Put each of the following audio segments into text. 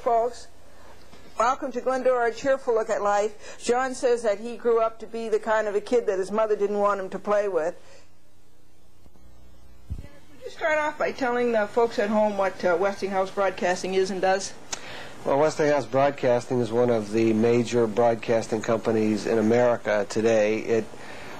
folks. Welcome to Glendora, a cheerful look at life. John says that he grew up to be the kind of a kid that his mother didn't want him to play with. Would you start off by telling the folks at home what Westinghouse Broadcasting is and does? Well, Westinghouse Broadcasting is one of the major broadcasting companies in America today. It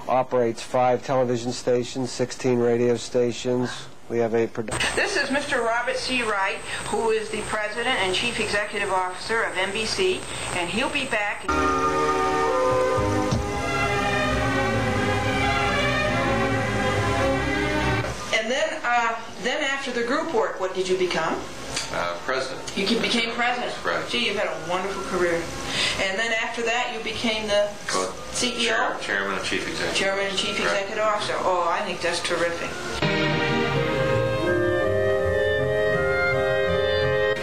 operates 5 television stations, 16 radio stations. We have a production. This is Mr. Robert C. Wright, who is the President and Chief Executive Officer of NBC, and he'll be back. And then after the group work, what did you become? President. You became president? Right. Gee, you've had a wonderful career. And then after that, you became the CEO? Chairman and Chief Executive. Chairman and Chief Executive Officer. Oh, I think that's terrific.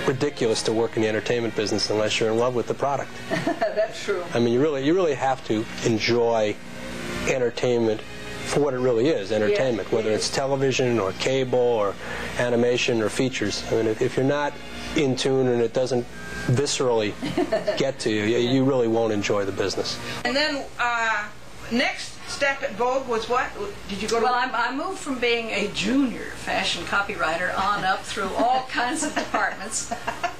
Ridiculous to work in the entertainment business unless you're in love with the product. That's true. I mean, you really have to enjoy entertainment for what it really is, entertainment, yes, whether it's television or cable or animation or features. I mean, if you're not in tune and it doesn't viscerally get to you, you really won't enjoy the business. And then next step at Vogue was what? Did you go to? Well, I moved from being a junior fashion copywriter on up through all kinds of departments.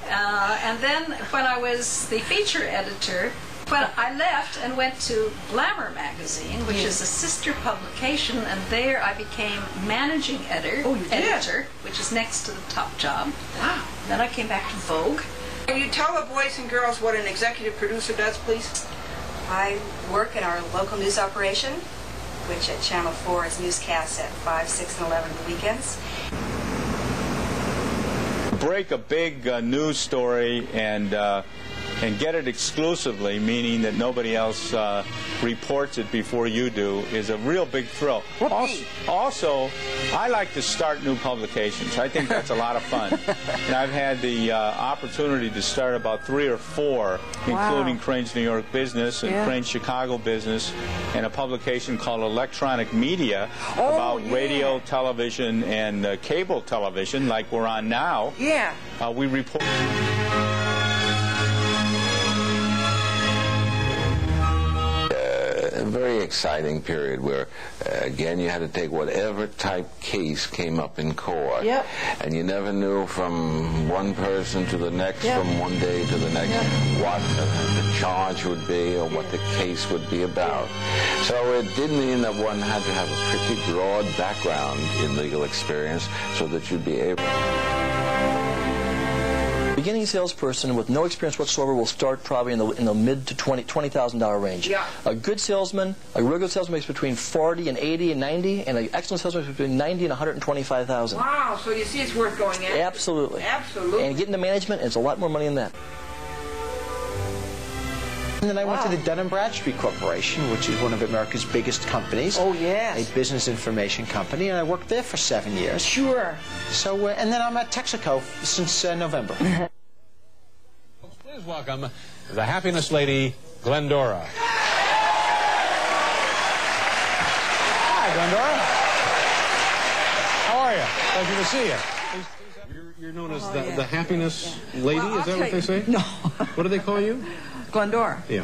And then when I was the feature editor, well, I left and went to Glamour magazine, which is a sister publication, and there I became managing editor, which is next to the top job. Wow. Then I came back to Vogue. Can you tell the boys and girls what an executive producer does, please? I work in our local news operation, which at Channel 4 is newscasts at 5, 6, and 11 the weekends. Break a big news story and get it exclusively, meaning that nobody else reports it before you do, is a real big thrill. Also, I like to start new publications. I think that's a lot of fun. And I've had the opportunity to start about 3 or 4, including Crane's New York Business and Crane's Chicago Business, and a publication called Electronic Media about radio, television, and cable television, like we're on now. Yeah. We report. A very exciting period where, again, you had to take whatever type case came up in court. Yep. And you never knew from one person to the next, from one day to the next, what the charge would be or what the case would be about. So it did mean that one had to have a pretty broad background in legal experience so that you'd be able... Beginning salesperson with no experience whatsoever will start probably in the mid to $20,000 range. Yeah. A good salesman, a real good salesman makes between 40 and 80 and 90, and an excellent salesman makes between 90 and 125,000. Wow, so you see it's worth going in. Absolutely. Absolutely. And getting to management, it's a lot more money than that. And then I went to the Dun & Bradstreet Corporation, which is one of America's biggest companies. Oh, yes. A business information company, and I worked there for 7 years. Sure. So, and then I'm at Texaco since November. Please welcome the happiness lady, Glendora. Hi, Glendora. How are you? Pleasure to see you. You're known as the happiness lady, is that what they say? No. What do they call you? Glendora. Yeah.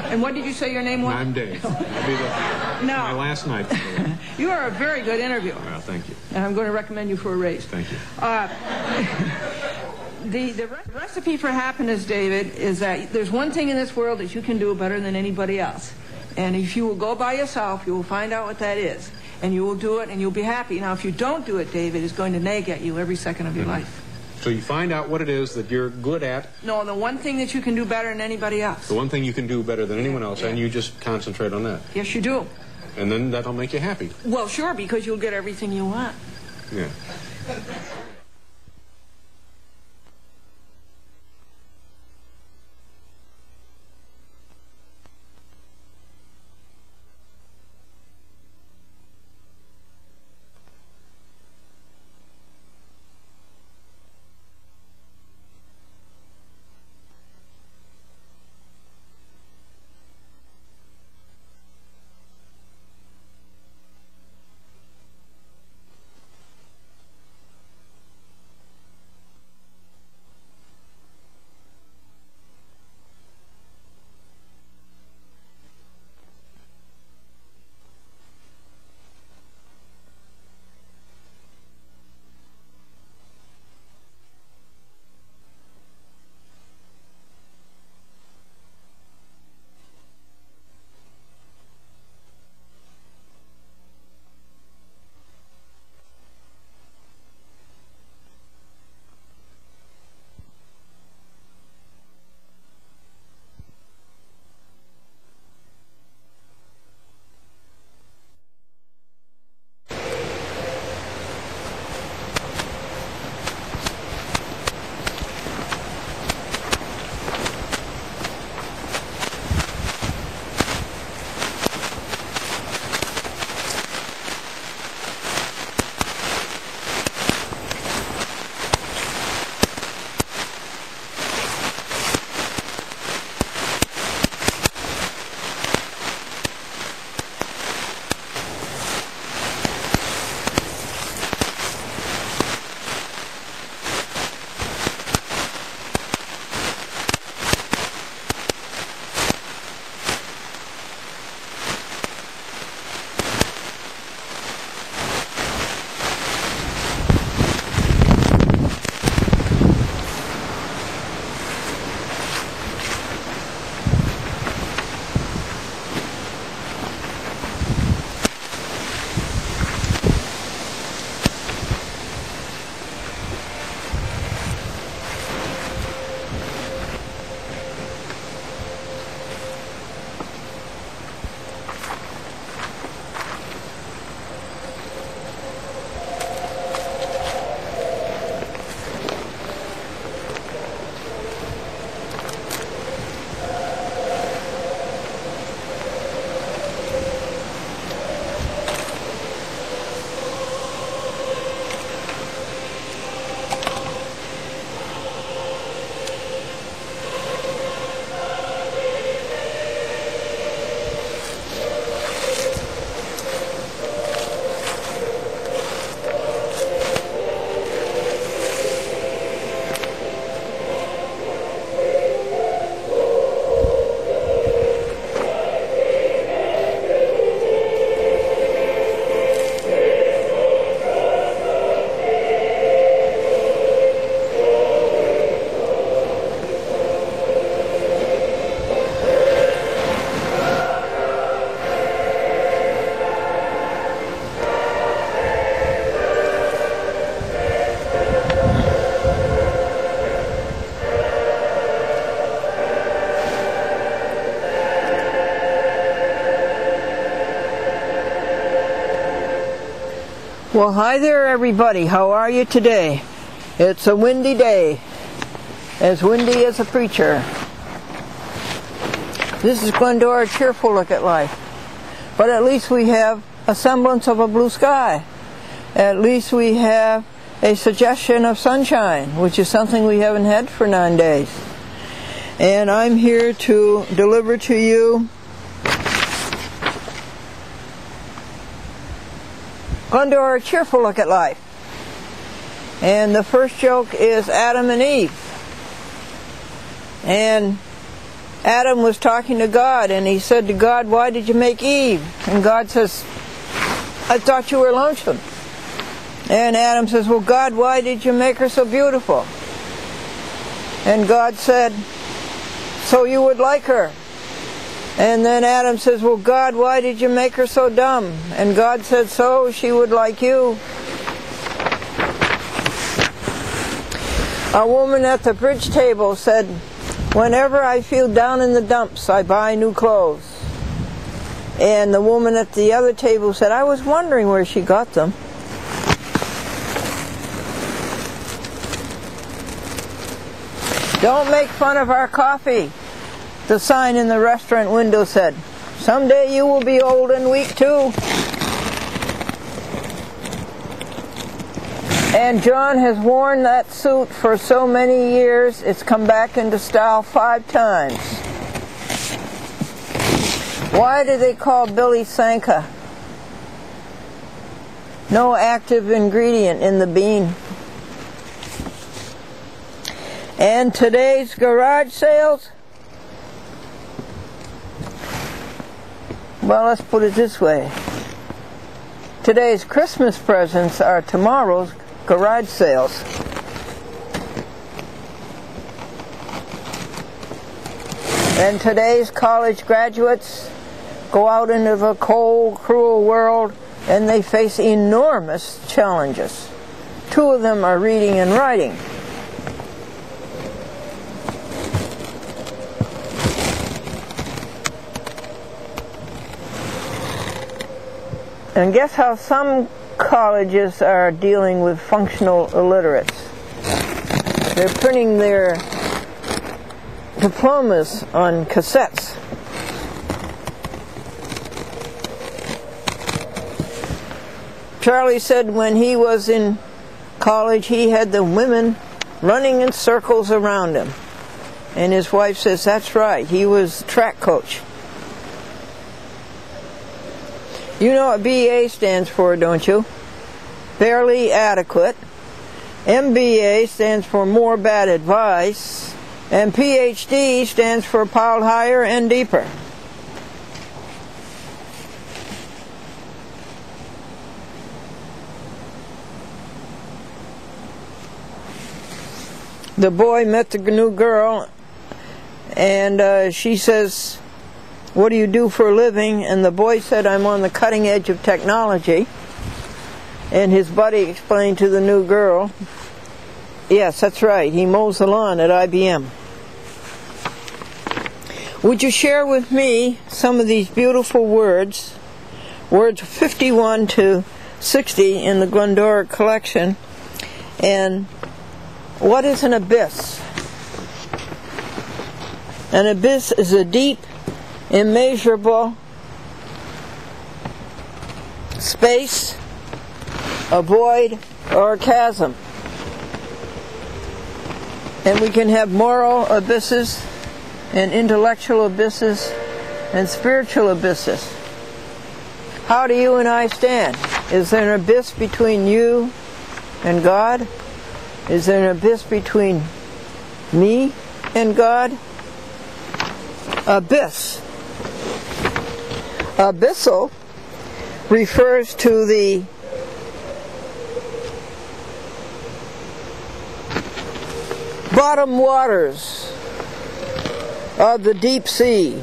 And what did you say your name was? I'm Dave. That'll be my last night. You are a very good interviewer. Well, thank you. And I'm going to recommend you for a raise. Thank you. The recipe for happiness, David, is that there's one thing in this world that you can do better than anybody else. And if you will go by yourself, you will find out what that is. And you will do it, and you'll be happy. Now, if you don't do it, David, it's going to nag at you every second of your life. So you find out what it is that you're good at. No, the one thing that you can do better than anybody else. The one thing you can do better than anyone else, and you just concentrate on that. Yes, you do. And then that'll make you happy. Well, sure, because you'll get everything you want. Yeah. Well, hi there, everybody. How are you today? It's a windy day, as windy as a preacher. This is Glendora, cheerful look at life. But at least we have a semblance of a blue sky. At least we have a suggestion of sunshine, which is something we haven't had for 9 days. And I'm here to deliver to you Glendora, cheerful look at life. And the first joke is Adam and Eve. And Adam was talking to God, and he said to God, "Why did you make Eve?" And God says, "I thought you were lonesome." And Adam says, "Well, God, why did you make her so beautiful?" And God said, "So you would like her." And then Adam says, "Well, God, why did you make her so dumb?" And God said, "So she would like you." A woman at the bridge table said, "Whenever I feel down in the dumps, I buy new clothes." And the woman at the other table said, "I was wondering where she got them." "Don't make fun of our coffee," the sign in the restaurant window said. "Someday you will be old and weak too." And John has worn that suit for so many years, it's come back into style 5 times. Why do they call Billy Sanka? No active ingredient in the bean. And today's garage sales? Well, let's put it this way. Today's Christmas presents are tomorrow's garage sales. And today's college graduates go out into the cold, cruel world, and they face enormous challenges. 2 of them are reading and writing. And guess how some colleges are dealing with functional illiterates? They're printing their diplomas on cassettes. Charlie said when he was in college he had the women running in circles around him. And his wife says, "That's right, he was a track coach." You know what BA stands for, don't you? Barely adequate. MBA stands for more bad advice. And PhD stands for piled higher and deeper. The boy met the new girl, and she says, "What do you do for a living?" And the boy said, "I'm on the cutting edge of technology." And his buddy explained to the new girl, "Yes, that's right, he mows the lawn at IBM." Would you share with me some of these beautiful words 51 to 60 in the Glendora collection? And what is an abyss? An abyss is a deep, immeasurable space, a void, or a chasm. And we can have moral abysses and intellectual abysses and spiritual abysses. How do you and I stand? Is there an abyss between you and God? Is there an abyss between me and God? Abyss. Abyssal refers to the bottom waters of the deep sea.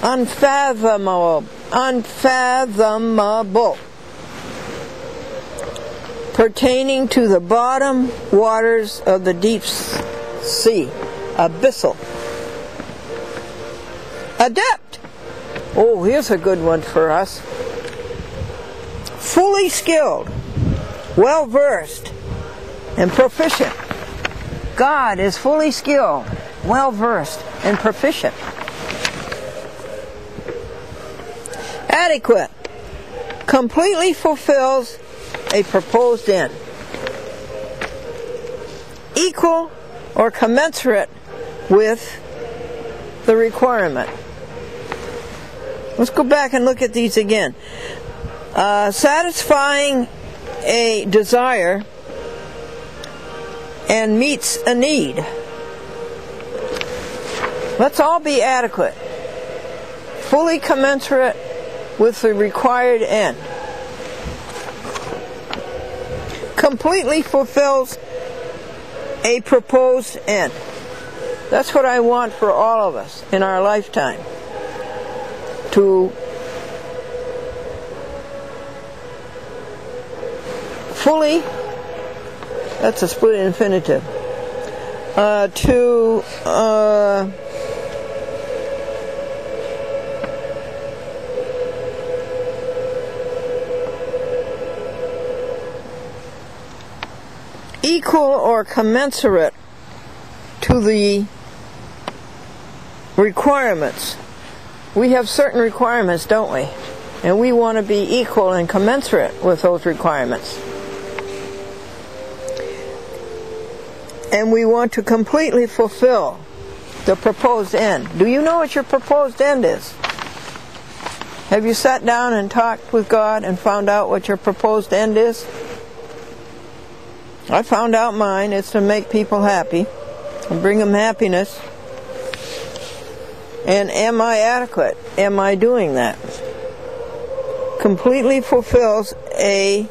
Unfathomable. Pertaining to the bottom waters of the deep sea. Abyssal. Adept. Oh, here's a good one for us. fully skilled, well-versed, and proficient. God is fully skilled, well-versed, and proficient. Adequate. Completely fulfills a proposed end. Equal or commensurate with the requirement. Let's go back and look at these again. Satisfying a desire and meets a need. Let's all be adequate. Fully commensurate with the required end. Completely fulfills a proposed end. That's what I want for all of us in our lifetime. To fully, that's a split infinitive, equal or commensurate to the requirements. We have certain requirements, don't we? And we want to be equal and commensurate with those requirements. And we want to completely fulfill the proposed end. Do you know what your proposed end is? Have you sat down and talked with God and found out what your proposed end is? I found out mine. It's to make people happy and bring them happiness. And am I adequate? Am I doing that? Completely fulfills a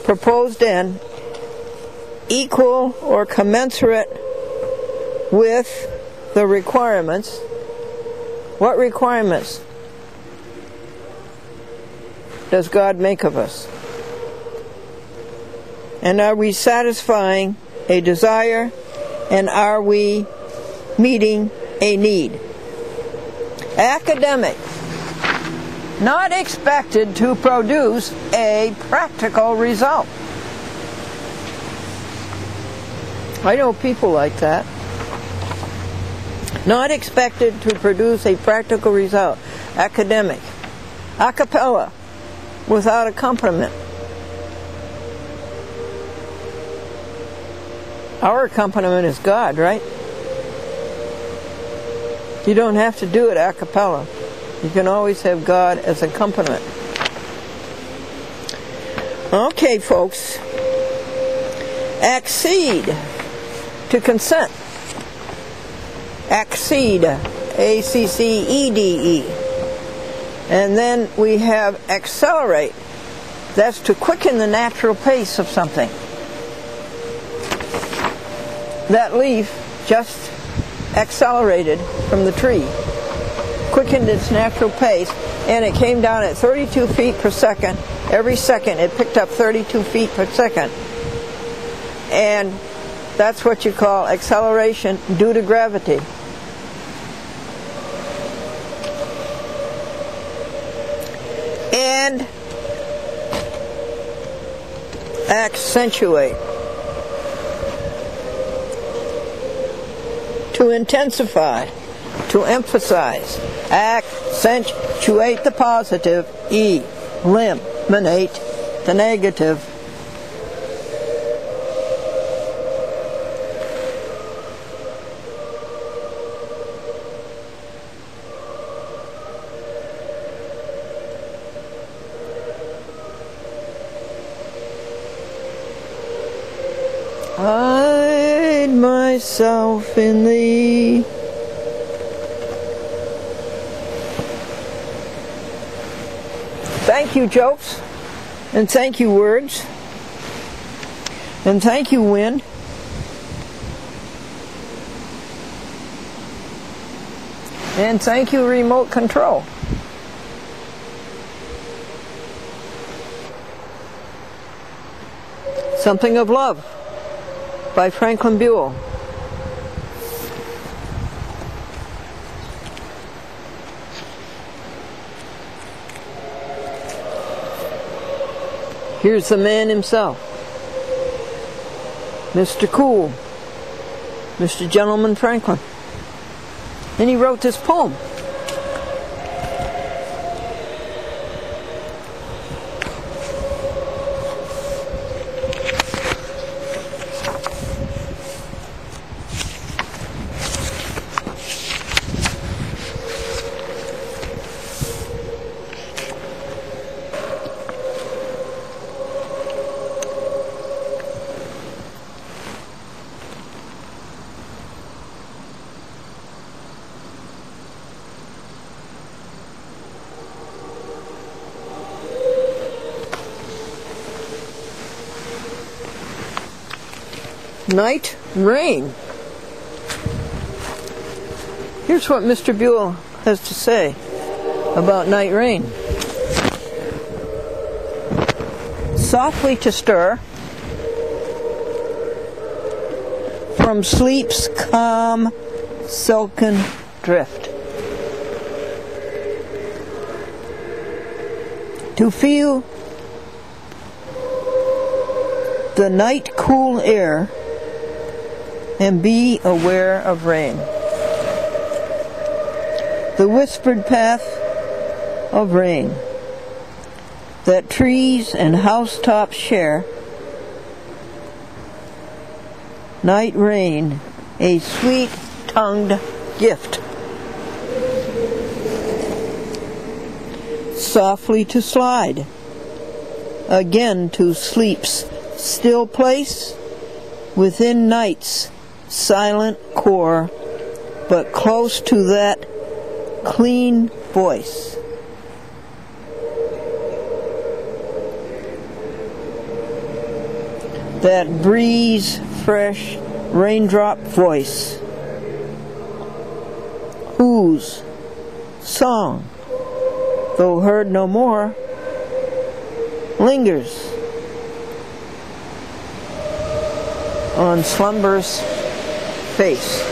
proposed end, equal or commensurate with the requirements. What requirements does God make of us? And are we satisfying a desire, and are we meeting a need? Academic. Not expected to produce a practical result. I know people like that. Not expected to produce a practical result. Academic. A cappella. Without accompaniment. Our accompaniment is God, right? You don't have to do it a cappella. You can always have God as accompaniment. Okay, folks. Accede. To consent. Accede. A-C-C-E-D-E. And then we have accelerate. That's to quicken the natural pace of something. That leaf just accelerated from the tree, quickened its natural pace, and it came down at 32 feet per second. Every second it picked up 32 feet per second. And that's what you call acceleration due to gravity. And accentuate. To intensify, to emphasize, accentuate the positive, eliminate the negative. Hide myself in thee. Thank you, jokes, and thank you, words, and thank you, wind. And thank you, remote control. Something of Love by Franlkyn Buell. Here's the man himself, Mr. Cool, Mr. Gentleman Franklin. And he wrote this poem. Night rain. Here's what Mr. Buell has to say about night rain. Softly to stir from sleep's calm, silken drift. To feel the night cool air and be aware of rain. The whispered path of rain that trees and housetops share. Night rain, a sweet-tongued gift. Softly to slide, again to sleep's still place, within night's silent core, but close to that clean voice. That breeze fresh raindrop voice, whose song, though heard no more, lingers on slumber's face.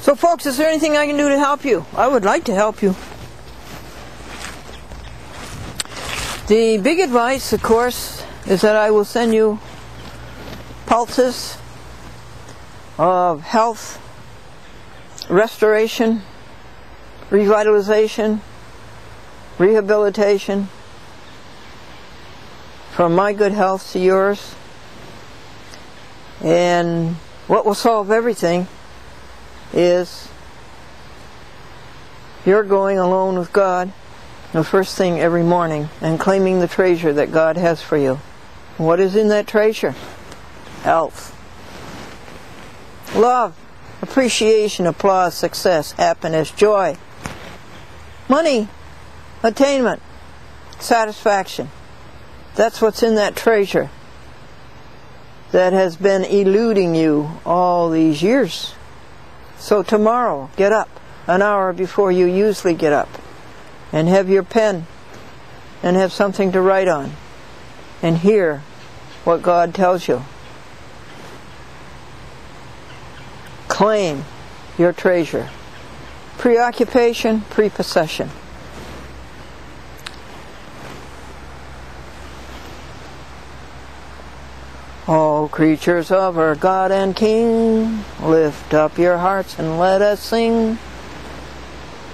So folks, is there anything I can do to help you? I would like to help you. The big advice, of course, is that I will send you pulses of health, restoration, revitalization, rehabilitation, from my good health to yours. And what will solve everything is you're going alone with God the first thing every morning and claiming the treasure that God has for you. What is in that treasure? Health, love, appreciation, applause, success, happiness, joy, money, attainment, satisfaction. That's what's in that treasure that has been eluding you all these years. So tomorrow, get up an hour before you usually get up and have your pen and have something to write on and hear what God tells you. Claim your treasure. Preoccupation, prepossession. All creatures of our God and King, lift up your hearts and let us sing.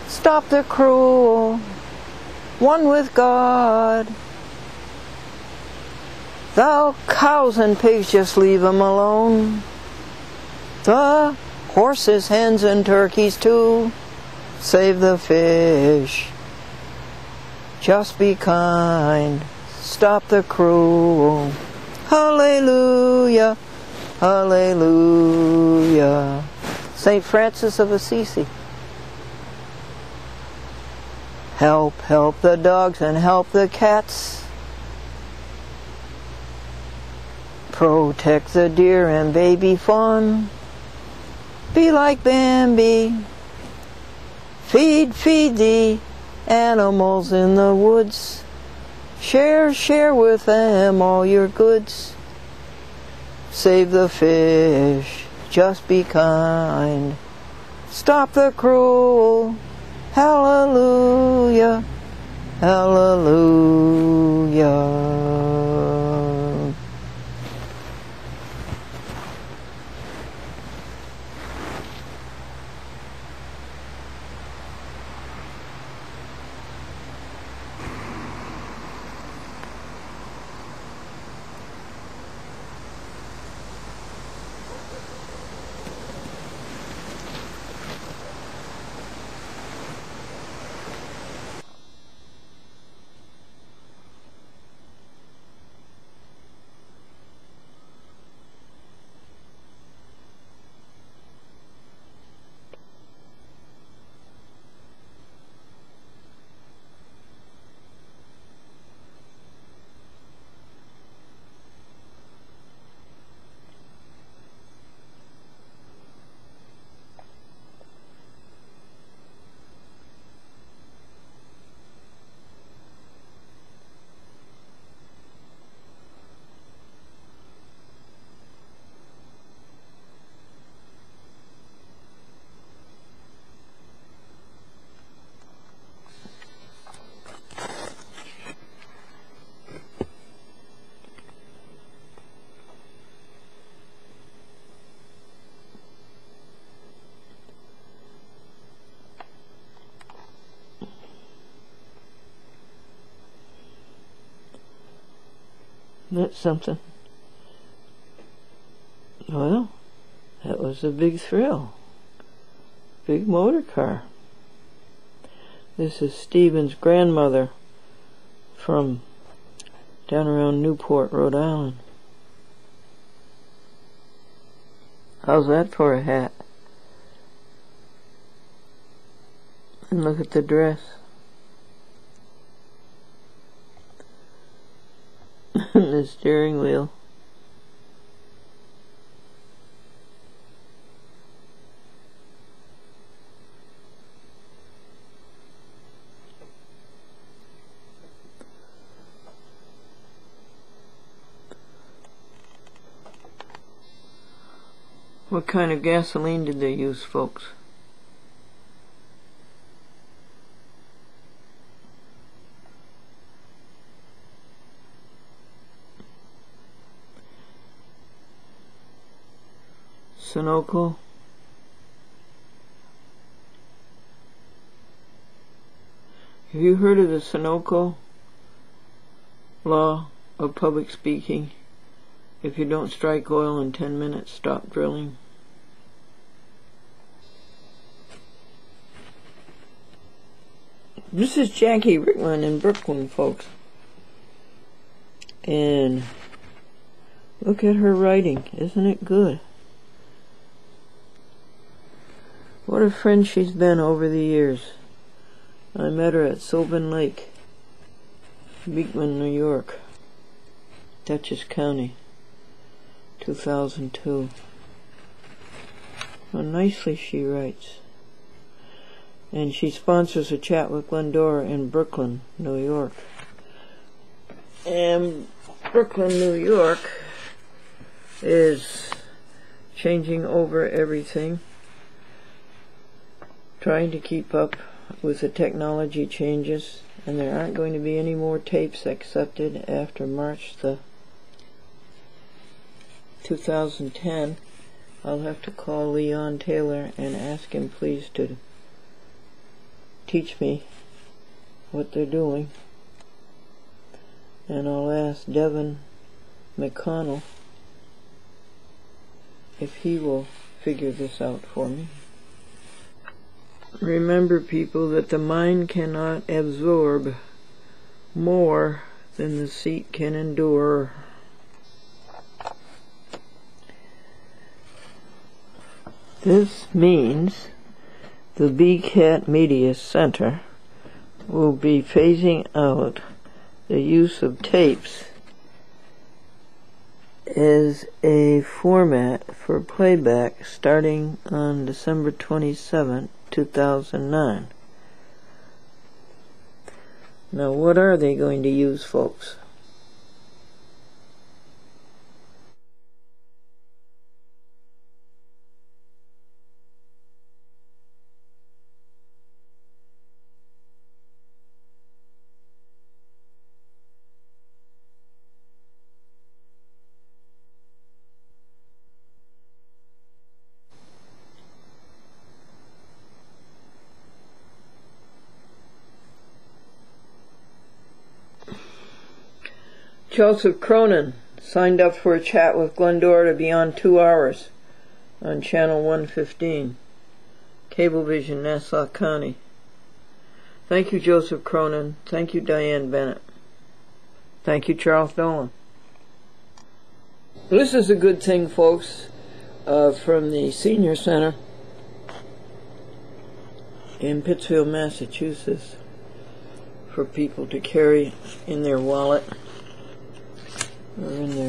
Stop the cruel, one with God. Thou cows and pigs, just leave 'em alone. The horses, hens, and turkeys too. Save the fish. Just be kind. Stop the cruel. Hallelujah. Hallelujah. St. Francis of Assisi. Help, help the dogs and help the cats. Protect the deer and baby fawn. Be like Bambi. Feed, feed the animals in the woods. Share, share with them all your goods. Save the fish, just be kind. Stop the cruel. Hallelujah. Hallelujah. That's something. Well, that was a big thrill. Big motor car. This is Stephen's grandmother from down around Newport, Rhode Island. How's that for a hat? And look at the dress. The steering wheel. What kind of gasoline did they use, folks? Sunoco. Have you heard of the Sunoco law of public speaking? If you don't strike oil in 10 minutes, stop drilling. This is Jackie Rickman in Brooklyn, folks. And look at her writing. Isn't it good? What a friend she's been over the years. I met her at Sylvan Lake, Beekman, New York, Dutchess County, 2002. How nicely she writes. And she sponsors a chat with Glendora in Brooklyn, New York. And Brooklyn, New York is changing over everything. trying to keep up with the technology changes, and there aren't going to be any more tapes accepted after March the 2010. I'll have to call Leon Taylor and ask him please to teach me what they're doing. And I'll ask Devin McConnell if he will figure this out for me. Remember, people, that the mind cannot absorb more than the seat can endure. This means the BCAT Media Center will be phasing out the use of tapes as a format for playback starting on December 27, 2009. Now, what are they going to use, folks? Joseph Cronin signed up for a chat with Glendora to be on 2 hours on Channel 115, Cablevision, Nassau County. Thank you, Joseph Cronin. Thank you, Diane Bennett. Thank you, Charles Dolan. This is a good thing, folks, from the Senior Center in Pittsfield, Massachusetts, for people to carry in their wallet or in their